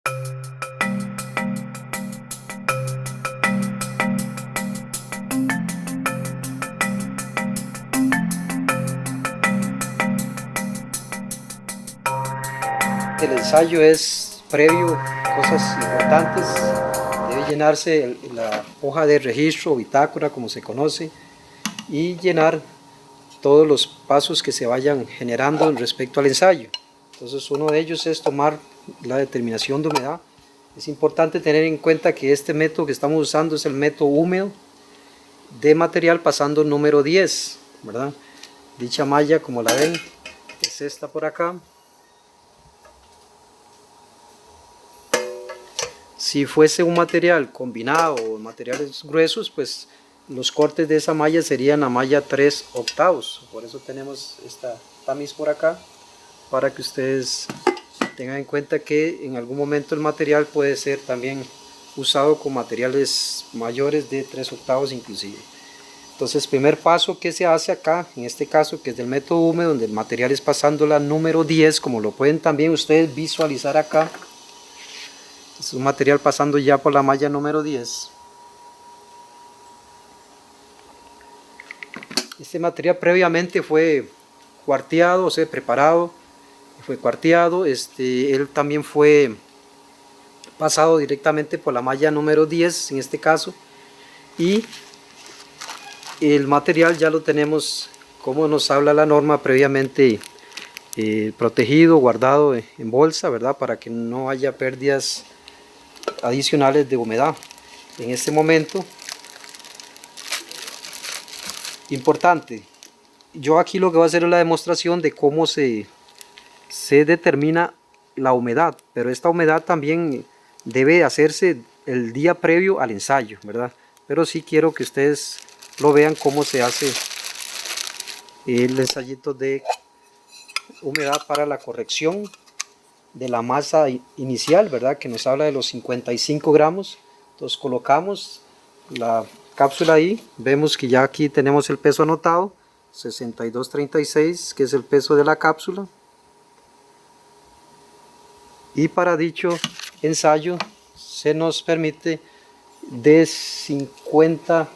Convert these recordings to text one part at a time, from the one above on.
El ensayo es previo, cosas importantes, debe llenarse la hoja de registro o bitácora como se conoce y llenar todos los pasos que se vayan generando respecto al ensayo. Entonces uno de ellos es tomar la determinación de humedad. Es importante tener en cuenta que este método que estamos usando es el método húmedo de material pasando número 10, ¿verdad? Dicha malla, como la ven, es esta por acá. Si fuese un material combinado o materiales gruesos, pues los cortes de esa malla serían la malla 3/8. Por eso tenemos esta tamiz por acá, para que ustedes tengan en cuenta que en algún momento el material puede ser también usado con materiales mayores de 3/8 inclusive. Entonces, primer paso que se hace acá, en este caso que es del método húmedo, donde el material es pasando la número 10, como lo pueden también ustedes visualizar acá. Es un material pasando ya por la malla número 10. Este material previamente fue cuarteado, o sea, preparado, fue cuarteado. Él también fue pasado directamente por la malla número 10 en este caso. Y el material ya lo tenemos, como nos habla la norma, previamente protegido, guardado en bolsa, ¿verdad? Para que no haya pérdidas adicionales de humedad. En este momento, importante, yo aquí lo que voy a hacer es la demostración de cómo se determina la humedad, pero esta humedad también debe hacerse el día previo al ensayo, ¿verdad? Pero sí quiero que ustedes lo vean cómo se hace el ensayito de humedad para la corrección de la masa inicial, ¿verdad? Que nos habla de los 55 gramos. Entonces colocamos la cápsula ahí, vemos que ya aquí tenemos el peso anotado, 6236, que es el peso de la cápsula. Y para dicho ensayo se nos permite de 50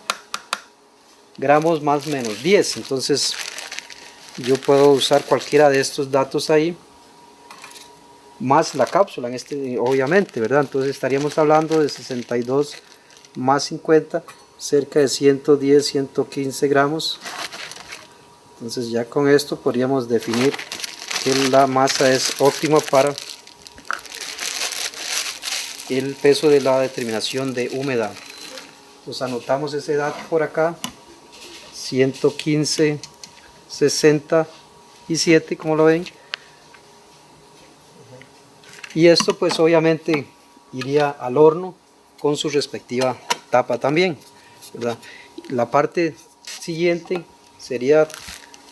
gramos más o menos 10. Entonces yo puedo usar cualquiera de estos datos ahí, más la cápsula, obviamente, ¿verdad? Entonces estaríamos hablando de 62 más 50, cerca de 110, 115 gramos. Entonces ya con esto podríamos definir que la masa es óptima para el peso de la determinación de humedad. Pues anotamos ese dato por acá, 115, 67, como lo ven. Y esto pues obviamente iría al horno con su respectiva tapa también, ¿verdad? La parte siguiente sería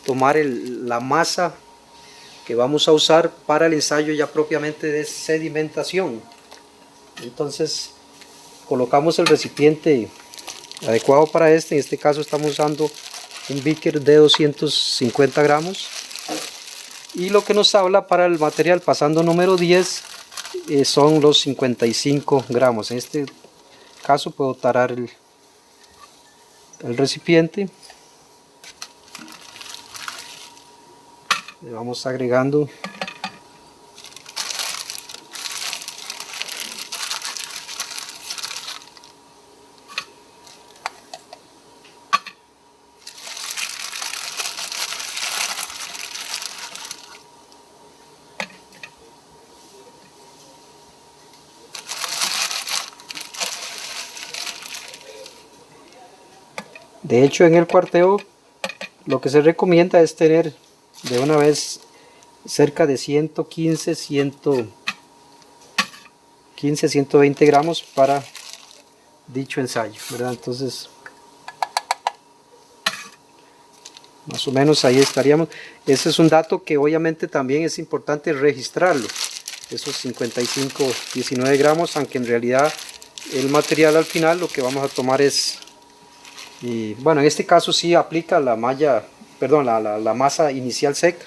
tomar la masa que vamos a usar para el ensayo ya propiamente de sedimentación. Entonces colocamos el recipiente adecuado para en este caso estamos usando un beaker de 250 gramos. Y lo que nos habla para el material pasando número 10 son los 55 gramos. En este caso puedo tarar el recipiente. Le vamos agregando de hecho en el cuarteo lo que se recomienda es tener de una vez cerca de 115, 120 gramos para dicho ensayo, ¿verdad? Entonces más o menos ahí estaríamos. Ese es un dato que obviamente también es importante registrarlo, esos 55, 19 gramos, aunque en realidad el material al final lo que vamos a tomar es, bueno, en este caso sí aplica la malla, perdón, la masa inicial seca.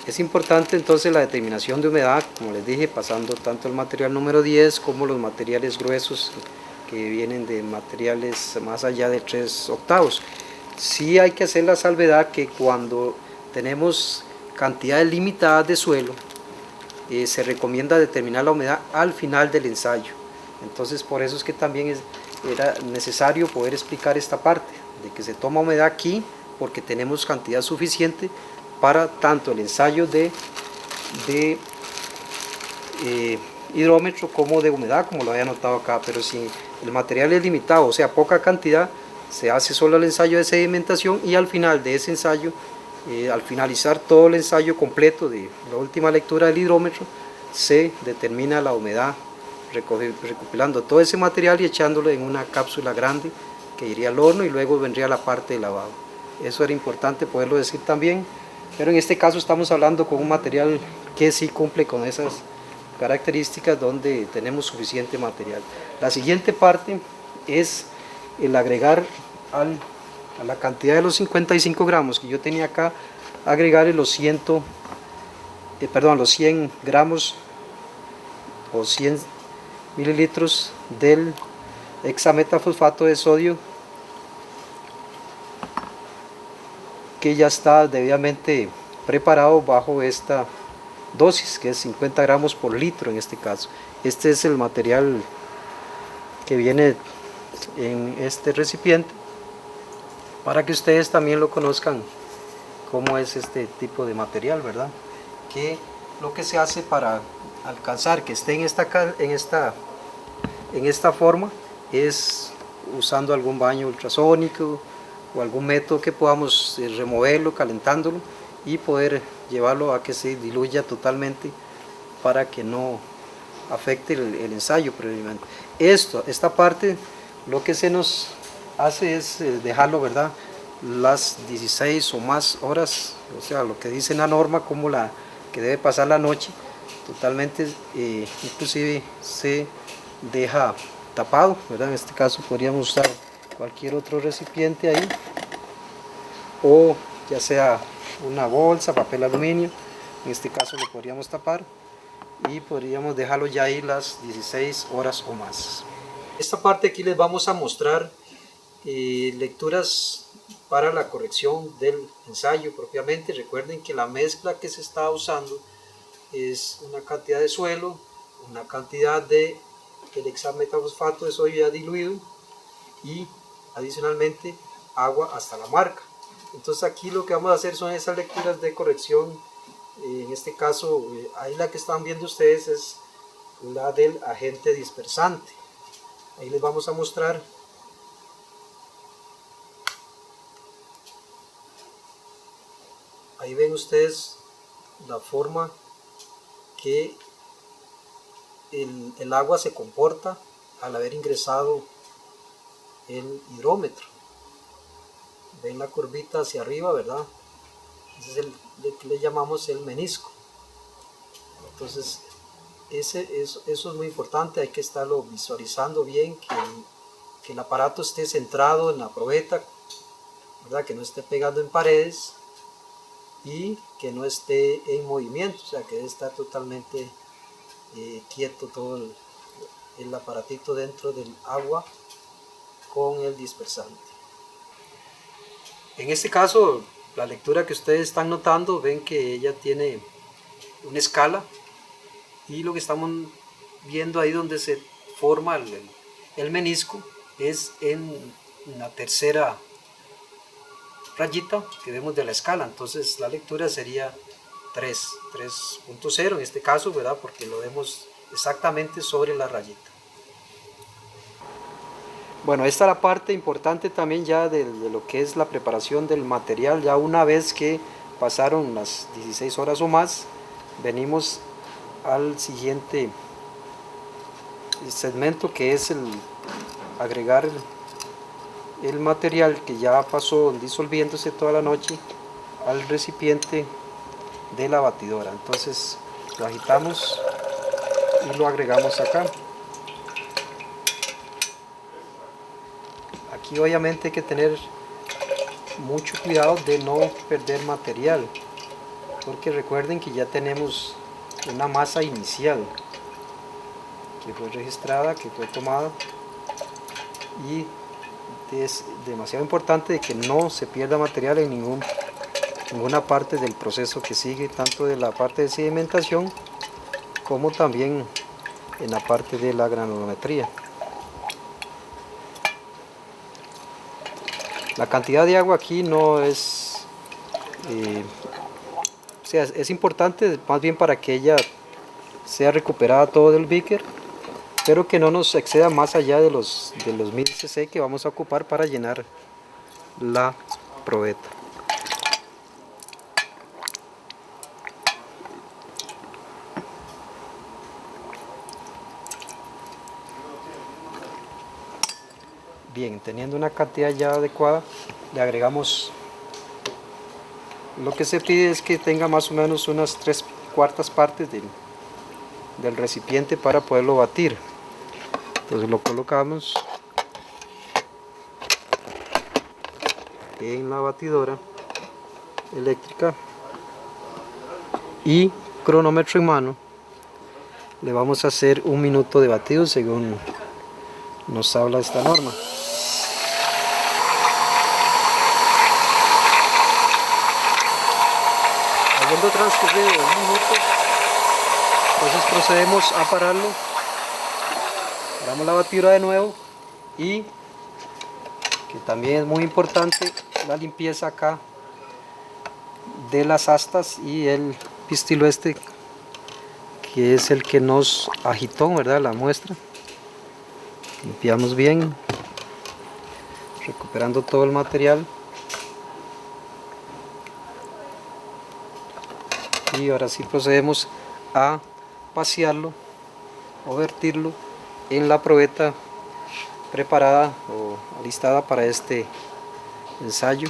Es importante entonces la determinación de humedad, como les dije, pasando tanto el material número 10 como los materiales gruesos que vienen de materiales más allá de 3/8. Sí hay que hacer la salvedad que cuando tenemos cantidades limitadas de suelo, se recomienda determinar la humedad al final del ensayo. Entonces por eso es que también era necesario poder explicar esta parte, de que se toma humedad aquí porque tenemos cantidad suficiente para tanto el ensayo de hidrómetro como de humedad, como lo había anotado acá. Pero si el material es limitado, o sea, poca cantidad, se hace solo el ensayo de sedimentación y al final de ese ensayo, al finalizar todo el ensayo completo de la última lectura del hidrómetro, se determina la humedad recopilando todo ese material y echándolo en una cápsula grande que iría al horno y luego vendría la parte de lavado. Eso era importante poderlo decir también, pero en este caso estamos hablando con un material que sí cumple con esas características, donde tenemos suficiente material. La siguiente parte es el agregar a la cantidad de los 55 gramos que yo tenía acá, agregarle los 100 gramos o 100 mililitros del hexametafosfato de sodio, que ya está debidamente preparado bajo esta dosis, que es 50 gramos por litro en este caso. Este es el material que viene en este recipiente, para que ustedes también lo conozcan cómo es este tipo de material, ¿verdad? Que lo que se hace para alcanzar que esté en esta forma es usando algún baño ultrasónico o algún método que podamos removerlo, calentándolo y poder llevarlo a que se diluya totalmente para que no afecte el ensayo previamente. Esta parte, lo que se nos hace es dejarlo, ¿verdad?, las 16 o más horas, o sea, lo que dice la norma, como la que debe pasar la noche, totalmente, inclusive se deja tapado, ¿verdad? En este caso podríamos usar cualquier otro recipiente ahí, o ya sea una bolsa, papel aluminio, en este caso lo podríamos tapar y podríamos dejarlo ya ahí las 16 horas o más. Esta parte aquí les vamos a mostrar lecturas para la corrección del ensayo propiamente. Recuerden que la mezcla que se está usando es una cantidad de suelo, una cantidad de el hexametafosfato de sodio ya diluido y adicionalmente agua hasta la marca. Entonces aquí lo que vamos a hacer son esas lecturas de corrección. En este caso, ahí la que están viendo ustedes es la del agente dispersante. Ahí les vamos a mostrar ahí ven ustedes la forma que el agua se comporta al haber ingresado el hidrómetro. Ven la curvita hacia arriba, ¿verdad? Ese es el que le llamamos el menisco. Entonces eso es muy importante, hay que estarlo visualizando bien, que el aparato esté centrado en la probeta, ¿verdad?, que no esté pegando en paredes y que no esté en movimiento, o sea que debe estar totalmente quieto todo el aparatito dentro del agua con el dispersante. En este caso, la lectura que ustedes están notando, ven que ella tiene una escala, y lo que estamos viendo ahí donde se forma el menisco es en la tercera rayita que vemos de la escala. Entonces la lectura sería 3.0 en este caso, ¿verdad?, porque lo vemos exactamente sobre la rayita. Bueno, esta es la parte importante también ya de lo que es la preparación del material. Ya una vez que pasaron las 16 horas o más, venimos al siguiente segmento, que es el agregar el material que ya pasó disolviéndose toda la noche al recipiente de la batidora. Entonces lo agitamos y lo agregamos acá. Aquí obviamente hay que tener mucho cuidado de no perder material. porque recuerden que ya tenemos una masa inicial que fue registrada, que fue tomada, y es demasiado importante de que no se pierda material en ninguna parte del proceso que sigue, tanto de la parte de sedimentación como también en la parte de la granulometría. La cantidad de agua aquí no es, o sea, es importante más bien para que ella sea recuperada todo del beaker, pero que no nos exceda más allá de los 1000 cc que vamos a ocupar para llenar la probeta. Bien, teniendo una cantidad ya adecuada, le agregamos, lo que se pide es que tenga más o menos unas 3/4 partes del recipiente para poderlo batir. Entonces lo colocamos en la batidora eléctrica y cronómetro en mano. Le vamos a hacer 1 minuto de batido según nos habla esta norma. Habiendo transcurrido 1 minuto, entonces procedemos a pararlo. Paramos la batidora de nuevo, y que también es muy importante la limpieza acá de las astas y el pistilo este, que es el que nos agitó, ¿verdad?, la muestra. Limpiamos bien, recuperando todo el material. Y ahora sí procedemos a vaciarlo o vertirlo en la probeta preparada o alistada para este ensayo.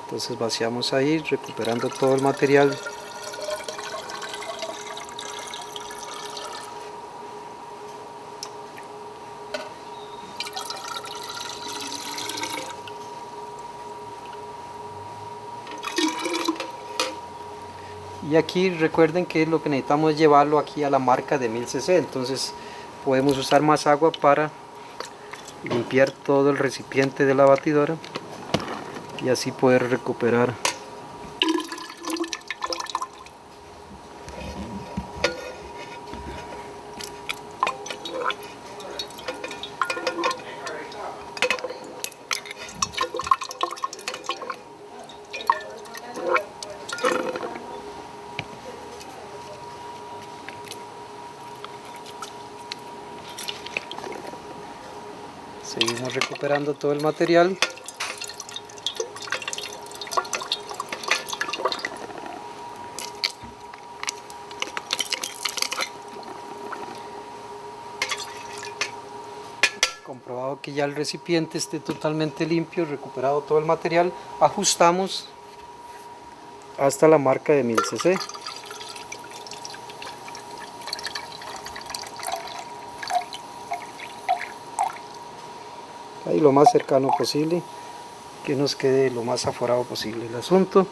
Entonces vaciamos ahí, recuperando todo el material. Y aquí recuerden que lo que necesitamos es llevarlo aquí a la marca de 1000 cc, entonces podemos usar más agua para limpiar todo el recipiente de la batidora y así poder recuperar Seguimos recuperando todo el material. Comprobado que ya el recipiente esté totalmente limpio, recuperado todo el material, ajustamos hasta la marca de 1000 cc. Ahí lo más cercano posible, que nos quede lo más aforado posible el asunto.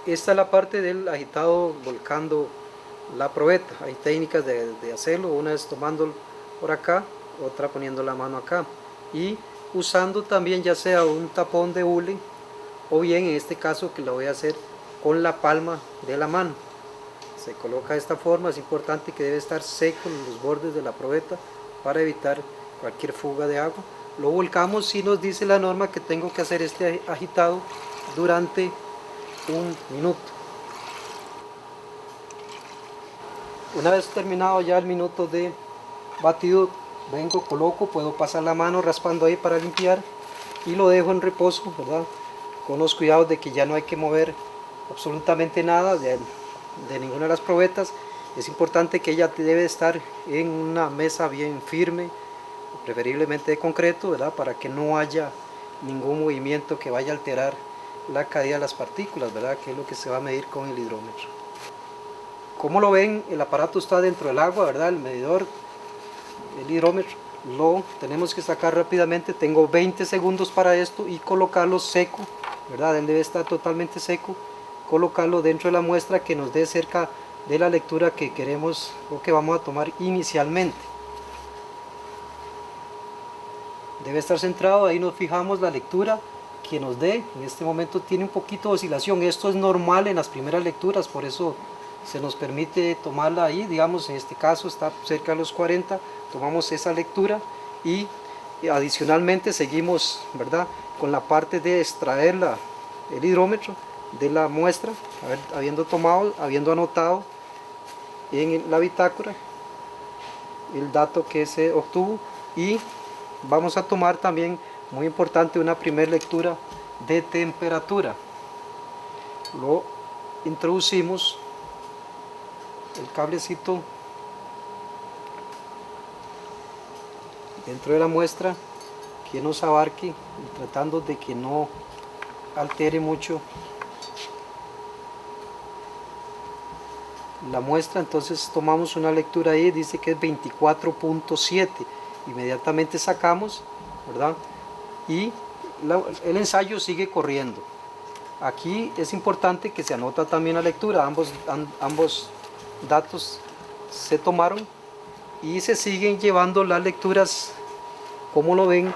Esta es la parte del agitado volcando la probeta. Hay técnicas de hacerlo, una es tomando por acá, otra poniendo la mano acá y usando también ya sea un tapón de hule o bien en este caso que lo voy a hacer con la palma de la mano. Se coloca de esta forma, es importante que debe estar seco en los bordes de la probeta para evitar cualquier fuga de agua. Lo volcamos y nos dice la norma que tengo que hacer este agitado durante 1 minuto. Una vez terminado ya el minuto de batido, vengo, coloco, puedo pasar la mano raspando ahí para limpiar y lo dejo en reposo, ¿verdad?, con los cuidados de que ya no hay que mover absolutamente nada de ninguna de las probetas. Es importante que ella debe estar en una mesa bien firme, preferiblemente de concreto, ¿verdad?, para que no haya ningún movimiento que vaya a alterar la caída de las partículas, ¿verdad?, que es lo que se va a medir con el hidrómetro. Como lo ven, el aparato está dentro del agua, ¿verdad?, el medidor, el hidrómetro, lo tenemos que sacar rápidamente. Tengo 20 segundos para esto y colocarlo seco, ¿verdad?, él debe estar totalmente seco colocarlo dentro de la muestra que nos dé cerca de la lectura que queremos o que vamos a tomar inicialmente. Debe estar centrado, ahí nos fijamos la lectura que nos dé. En este momento tiene un poquito de oscilación, esto es normal en las primeras lecturas, por eso se nos permite tomarla ahí, digamos en este caso está cerca de los 40, tomamos esa lectura y adicionalmente seguimos, ¿verdad?, con la parte de extraer el hidrómetro de la muestra, habiendo anotado en la bitácora el dato que se obtuvo, y vamos a tomar también, muy importante, una primera lectura de temperatura. Lo introducimos el cablecito dentro de la muestra que nos abarque, tratando de que no altere mucho la muestra. Entonces tomamos una lectura ahí, dice que es 24.7, inmediatamente sacamos, ¿verdad? Y el ensayo sigue corriendo. Aquí es importante que se anota también la lectura, ambos datos se tomaron y se siguen llevando las lecturas, como lo ven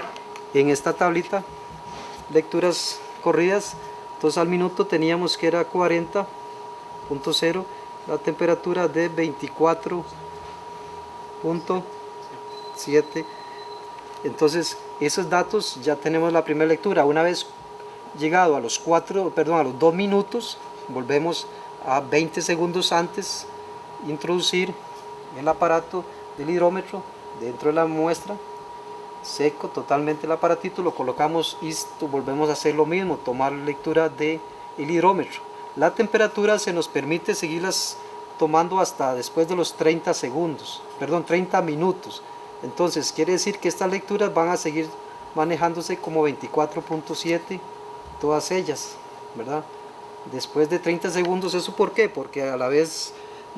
en esta tablita, lecturas corridas. Entonces al minuto teníamos que era 40.0, la temperatura de 24.7. entonces esos datos ya tenemos la primera lectura. Una vez llegado a los 2 minutos, volvemos a 20 segundos antes, introducir el aparato del hidrómetro dentro de la muestra, seco totalmente el aparatito, lo colocamos y volvemos a hacer lo mismo, tomar lectura del hidrómetro. La temperatura se nos permite seguirlas tomando hasta después de los 30 minutos. Entonces quiere decir que estas lecturas van a seguir manejándose como 24.7, todas ellas, ¿verdad? Después de 30 segundos, ¿eso por qué? Porque a la vez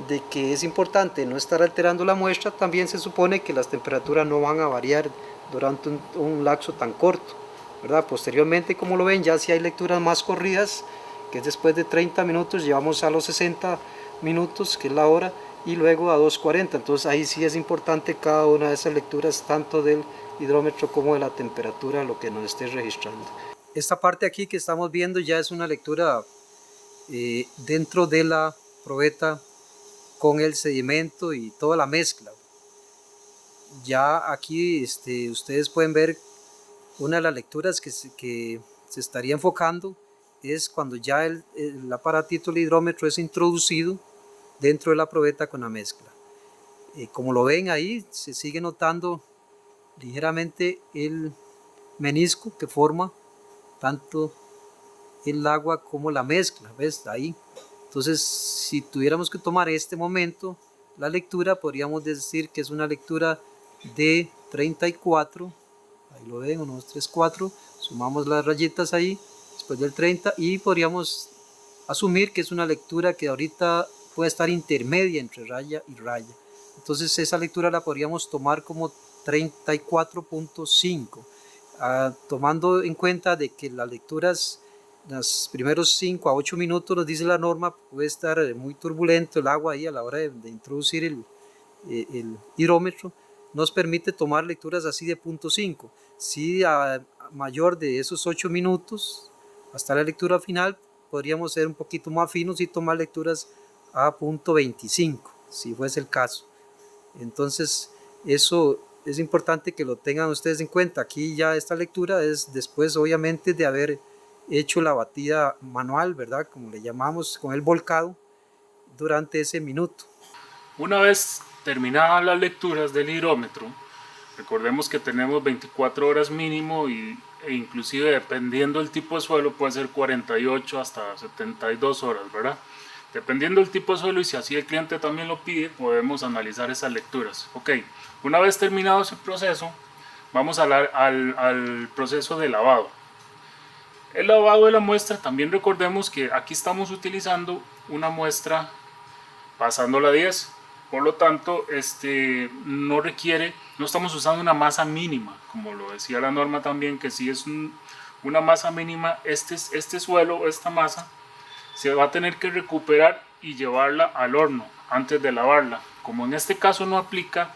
de que es importante no estar alterando la muestra, también se supone que las temperaturas no van a variar durante un lapso tan corto, ¿verdad? Posteriormente, como lo ven, ya si hay lecturas más corridas, que es después de 30 minutos, llevamos a los 60 minutos, que es la hora, y luego a 2:40. Entonces ahí sí es importante cada una de esas lecturas, tanto del hidrómetro como de la temperatura, lo que nos esté registrando. Esta parte aquí que estamos viendo ya es una lectura dentro de la probeta con el sedimento y toda la mezcla. Ya aquí ustedes pueden ver una de las lecturas que se estaría enfocando es cuando ya el aparatito del hidrómetro es introducido dentro de la probeta con la mezcla. Como lo ven ahí, se sigue notando ligeramente el menisco que forma tanto el agua como la mezcla, ¿ves? Ahí. Entonces, si tuviéramos que tomar este momento la lectura, podríamos decir que es una lectura de 34, ahí lo ven, 1, 2, 3, 4, sumamos las rayitas ahí, después del 30, y podríamos asumir que es una lectura que ahorita puede estar intermedia entre raya y raya. Entonces esa lectura la podríamos tomar como 34.5, tomando en cuenta de que las lecturas, los primeros 5 a 8 minutos, nos dice la norma, puede estar muy turbulento el agua ahí a la hora de introducir el hidrómetro, nos permite tomar lecturas así de 0.5. Si a mayor de esos 8 minutos hasta la lectura final, podríamos ser un poquito más finos y tomar lecturas a 0.25, si fuese el caso. Entonces eso es importante que lo tengan ustedes en cuenta. Aquí ya esta lectura es después, obviamente, de haber hecho la batida manual, ¿verdad?, como le llamamos, con el volcado durante ese minuto. Una vez terminadas las lecturas del hidrómetro, recordemos que tenemos 24 horas mínimo e inclusive dependiendo del tipo de suelo puede ser 48 hasta 72 horas, ¿verdad? Dependiendo del tipo de suelo y si así el cliente también lo pide, podemos analizar esas lecturas. Ok, una vez terminado ese proceso, vamos al proceso de lavado. El lavado de la muestra, también recordemos que aquí estamos utilizando una muestra pasando la 10. Por lo tanto, no estamos usando una masa mínima, como lo decía la norma también, que si es una masa mínima, este suelo, esta masa, se va a tener que recuperar y llevarla al horno antes de lavarla. Como en este caso no aplica,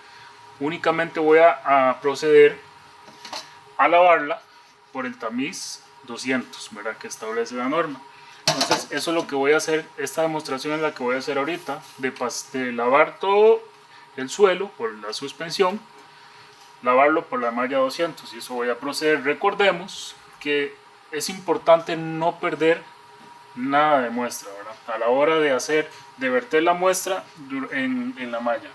únicamente voy a proceder a lavarla por el tamiz 200, ¿verdad? Que establece la norma. Entonces eso es lo que voy a hacer, esta demostración es la que voy a hacer ahorita, de lavar todo el suelo por la suspensión, lavarlo por la malla 200, y eso voy a proceder. Recordemos que es importante no perder nada de muestra, ¿verdad? A la hora de verter la muestra en la malla.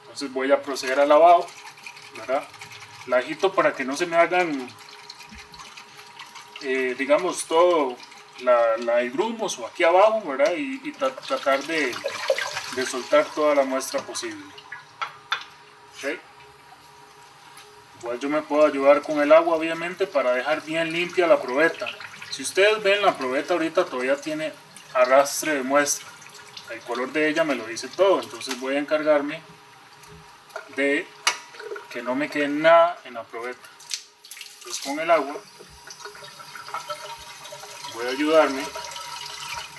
Entonces voy a proceder al lavado, ¿verdad? La agito para que no se me hagan, digamos, todo el grumos o aquí abajo, ¿verdad? Y tratar de soltar toda la muestra posible. ¿Okay? Igual yo me puedo ayudar con el agua, obviamente, para dejar bien limpia la probeta. Si ustedes ven, la probeta ahorita todavía tiene arrastre de muestra. El color de ella me lo dice todo, entonces voy a encargarme de que no me quede nada en la probeta. Entonces con el agua voy a ayudarme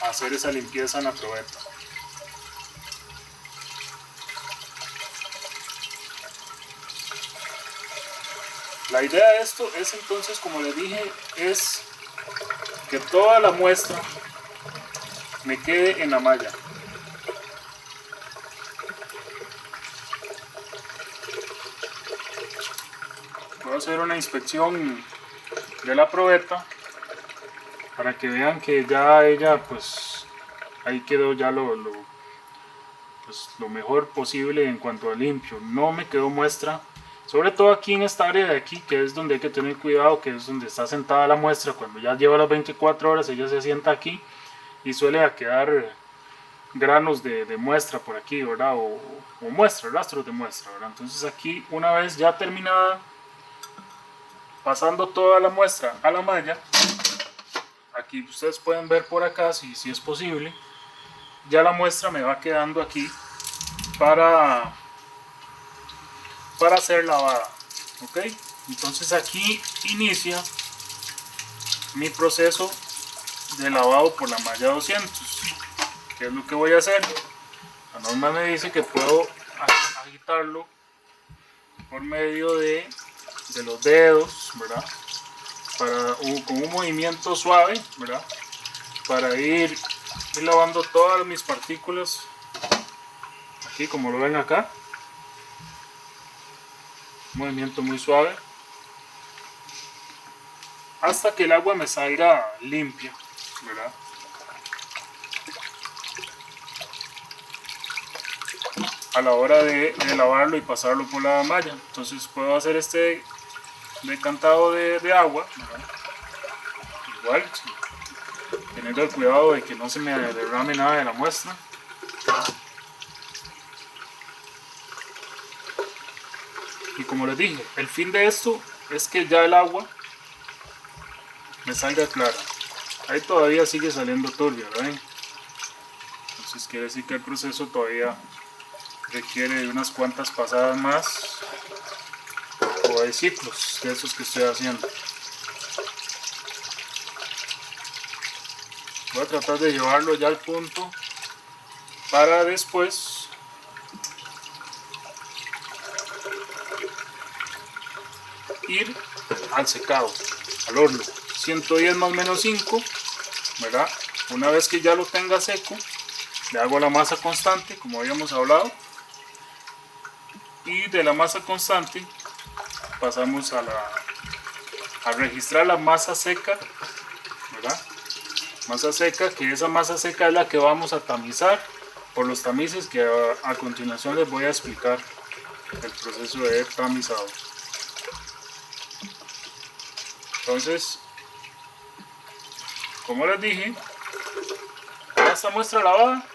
a hacer esa limpieza en la probeta. La idea de esto es entonces, como les dije, es que toda la muestra me quede en la malla. Voy a hacer una inspección de la probeta para que vean que ya ella, pues ahí quedó ya lo mejor posible en cuanto a limpio. No me quedó muestra, sobre todo aquí en esta área de aquí, que es donde hay que tener cuidado, que es donde está sentada la muestra. Cuando ya lleva las 24 horas ella se sienta aquí y suele quedar granos de muestra por aquí, ¿verdad? O muestra, rastros de muestra, ¿verdad? Entonces aquí, una vez ya terminada, pasando toda la muestra a la malla, aquí ustedes pueden ver por acá, si es posible, ya la muestra me va quedando aquí para ser lavada. ¿Ok? Entonces aquí inicia mi proceso de lavado por la malla 200. ¿Qué es lo que voy a hacer? La norma me dice que puedo agitarlo por medio de los dedos, ¿verdad? Con un movimiento suave, ¿verdad? Para ir lavando todas mis partículas, aquí como lo ven acá. Un movimiento muy suave, hasta que el agua me salga limpia, ¿verdad? A la hora de lavarlo y pasarlo por la malla. Entonces puedo hacer este decantado de agua, ¿verdad? Igual, teniendo el cuidado de que no se me derrame nada de la muestra. Y como les dije, el fin de esto es que ya el agua me salga clara. Ahí todavía sigue saliendo turbia, ¿verdad? Entonces quiere decir que el proceso todavía requiere de unas cuantas pasadas más, o de ciclos de esos que estoy haciendo. Voy a tratar de llevarlo ya al punto para después ir al secado, al horno. 110 más menos 5, ¿verdad? Una vez que ya lo tenga seco, le hago la masa constante, como habíamos hablado. Y de la masa constante pasamos a registrar la masa seca, ¿verdad? Masa seca, que esa masa seca es la que vamos a tamizar por los tamices que a continuación les voy a explicar el proceso de tamizado. Entonces, como les dije, esta muestra lavada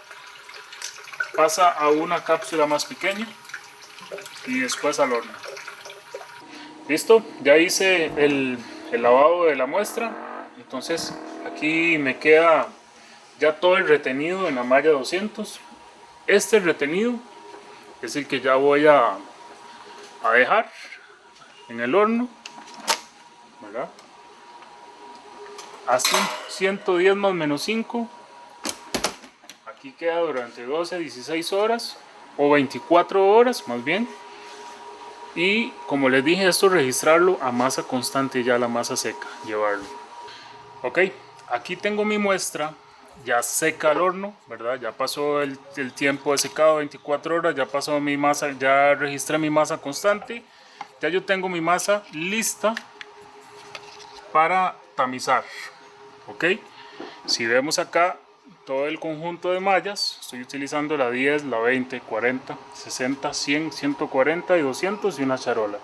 pasa a una cápsula más pequeña y después al horno. Listo, ya hice el lavado de la muestra. Entonces aquí me queda ya todo el retenido en la malla 200. Este retenido es el que ya voy a dejar en el horno, ¿verdad? a 110 más menos 5. Aquí queda durante 12 a 16 horas o 24 horas más bien. Y como les dije, esto registrarlo a masa constante, ya la masa seca, llevarlo. Ok, aquí tengo mi muestra ya seca al horno, ¿verdad? Ya pasó el tiempo de secado, 24 horas, ya pasó mi masa, ya registré mi masa constante. Ya yo tengo mi masa lista para tamizar. Ok, si vemos acá todo el conjunto de mallas, estoy utilizando la 10, la 20, 40, 60, 100, 140 y 200 y una charola.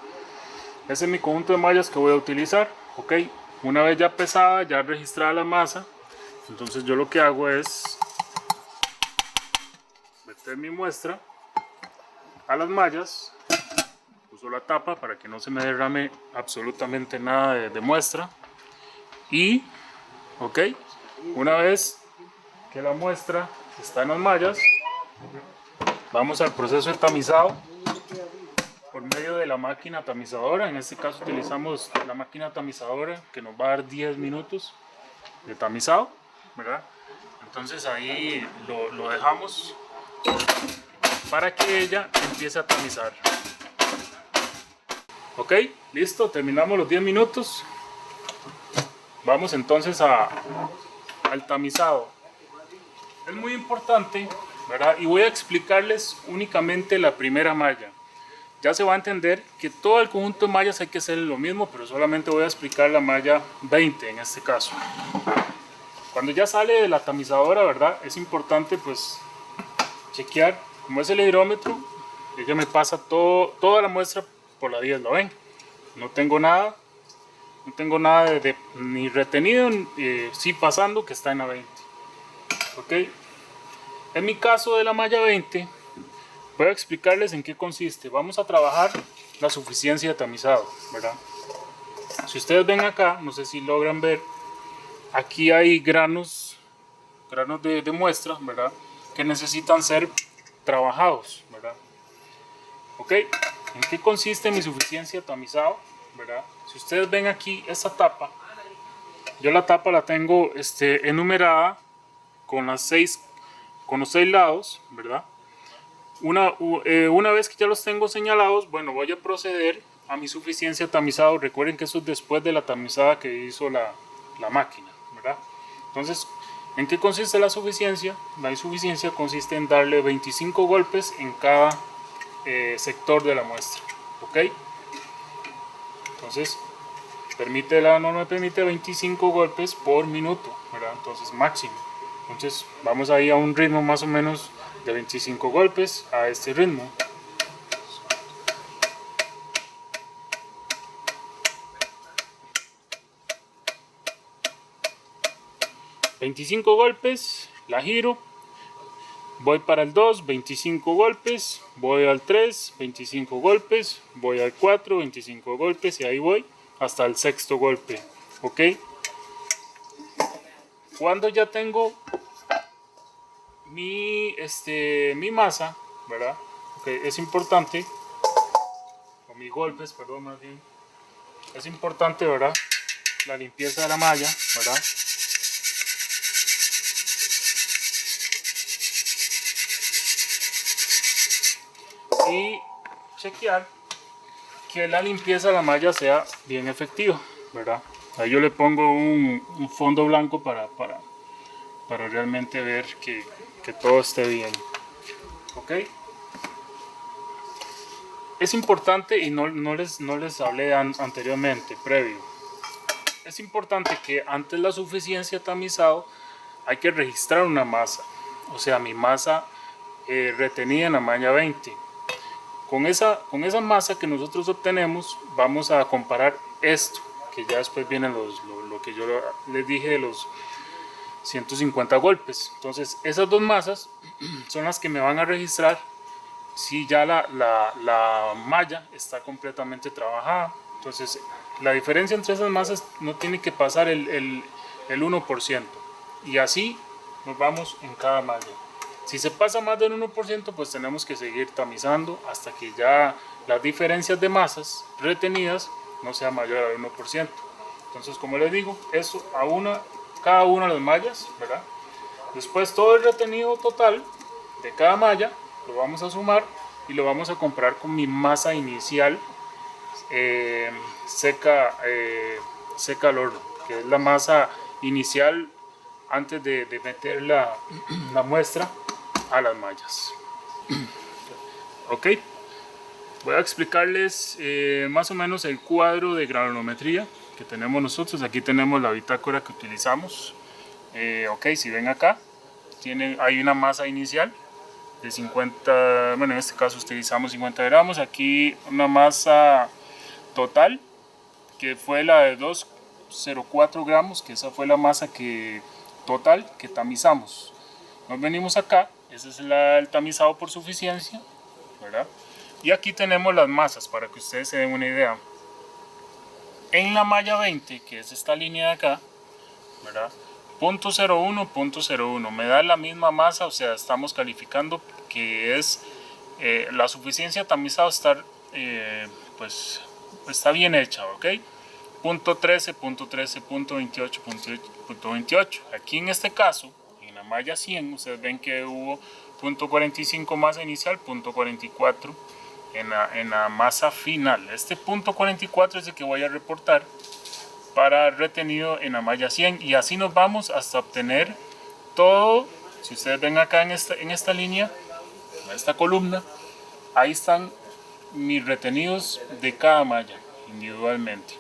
Ese es mi conjunto de mallas que voy a utilizar. Ok, una vez ya pesada, ya registrada la masa, entonces yo lo que hago es meter mi muestra a las mallas. Uso la tapa para que no se me derrame absolutamente nada de muestra. Y, ok, una vez que la muestra está en las mallas, vamos al proceso de tamizado por medio de la máquina tamizadora. En este caso utilizamos la máquina tamizadora que nos va a dar 10 minutos de tamizado, ¿verdad? Entonces ahí lo dejamos para que ella empiece a tamizar. Ok, listo, terminamos los 10 minutos. Vamos entonces al tamizado. Es muy importante, ¿verdad? Y voy a explicarles únicamente la primera malla. Ya se va a entender que todo el conjunto de mallas hay que hacer lo mismo, pero solamente voy a explicar la malla 20 en este caso. Cuando ya sale de la tamizadora, ¿verdad? Es importante pues chequear, como es el hidrómetro, ella me pasa toda la muestra por la 10, ¿lo ven? No tengo nada ni retenido, sí pasando, que está en la 20. Ok, en mi caso de la malla 20 voy a explicarles en qué consiste. Vamos a trabajar la suficiencia de tamizado, ¿verdad? Si ustedes ven acá, no sé si logran ver, aquí hay granos de muestra, ¿verdad? Que necesitan ser trabajados, ¿verdad? Ok, ¿en qué consiste mi suficiencia de tamizado? ¿Verdad? Si ustedes ven aquí esta tapa, yo la tapa la tengo enumerada con los 6 lados, ¿verdad? Una vez que ya los tengo señalados, bueno, voy a proceder a mi suficiencia de tamizado. Recuerden que eso es después de la tamizada que hizo la máquina, ¿verdad? Entonces, ¿en qué consiste la suficiencia? La insuficiencia consiste en darle 25 golpes en cada sector de la muestra, ¿ok? Entonces, la norma permite 25 golpes por minuto, ¿verdad? Entonces, máximo. Entonces, vamos ahí a un ritmo más o menos de 25 golpes a este ritmo. ...25 golpes, la giro, voy para el 2, 25 golpes, voy al 3, 25 golpes, voy al 4, 25 golpes y ahí voy hasta el sexto golpe, ¿ok? Cuando ya tengo mi masa, ¿verdad? Okay, es importante, o mis golpes, perdón, más bien, es importante, ¿verdad? La limpieza de la malla, ¿verdad? Y chequear que la limpieza de la malla sea bien efectiva, ¿verdad? Ahí yo le pongo un fondo blanco para realmente ver que todo esté bien, ¿ok? Es importante, y no les hablé anteriormente, previo, es importante que antes de la suficiencia de tamizado hay que registrar una masa, o sea, mi masa retenida en la malla 20. Con esa masa que nosotros obtenemos, vamos a comparar esto, que ya después viene lo que yo les dije de los 150 golpes. Entonces, esas dos masas son las que me van a registrar si ya la malla está completamente trabajada. Entonces, la diferencia entre esas masas no tiene que pasar el 1%. Y así nos vamos en cada malla. Si se pasa más del 1%, pues tenemos que seguir tamizando hasta que ya las diferencias de masas retenidas no sea mayor al 1%. Entonces, como les digo, eso cada una de las mallas, ¿verdad? Después todo el retenido total de cada malla lo vamos a sumar y lo vamos a comparar con mi masa inicial seca al horno, que es la masa inicial antes de meter la muestra a las mallas. Ok, voy a explicarles más o menos el cuadro de granulometría que tenemos nosotros. Aquí tenemos la bitácora que utilizamos. Ok, si ven acá, hay una masa inicial de 50, bueno, en este caso utilizamos 50 gramos. Aquí una masa total que fue la de 2,04 gramos, que esa fue la masa total que tamizamos. Nos venimos acá, ese es el tamizado por suficiencia, ¿verdad? Y aquí tenemos las masas para que ustedes se den una idea. En la malla 20, que es esta línea de acá, ¿verdad? 0.01, 0.01, me da la misma masa, o sea, estamos calificando que es la suficiencia tamizado pues está bien hecha, ¿ok? 0.13, 0.13, 0.28, 0.28. Aquí en este caso, en la malla 100, ustedes ven que hubo 0.45 masa inicial, 0.44 en la masa final. Este 0.44 es el que voy a reportar para retenido en la malla 100 y así nos vamos hasta obtener todo. Si ustedes ven acá en esta línea, en esta columna, ahí están mis retenidos de cada malla individualmente.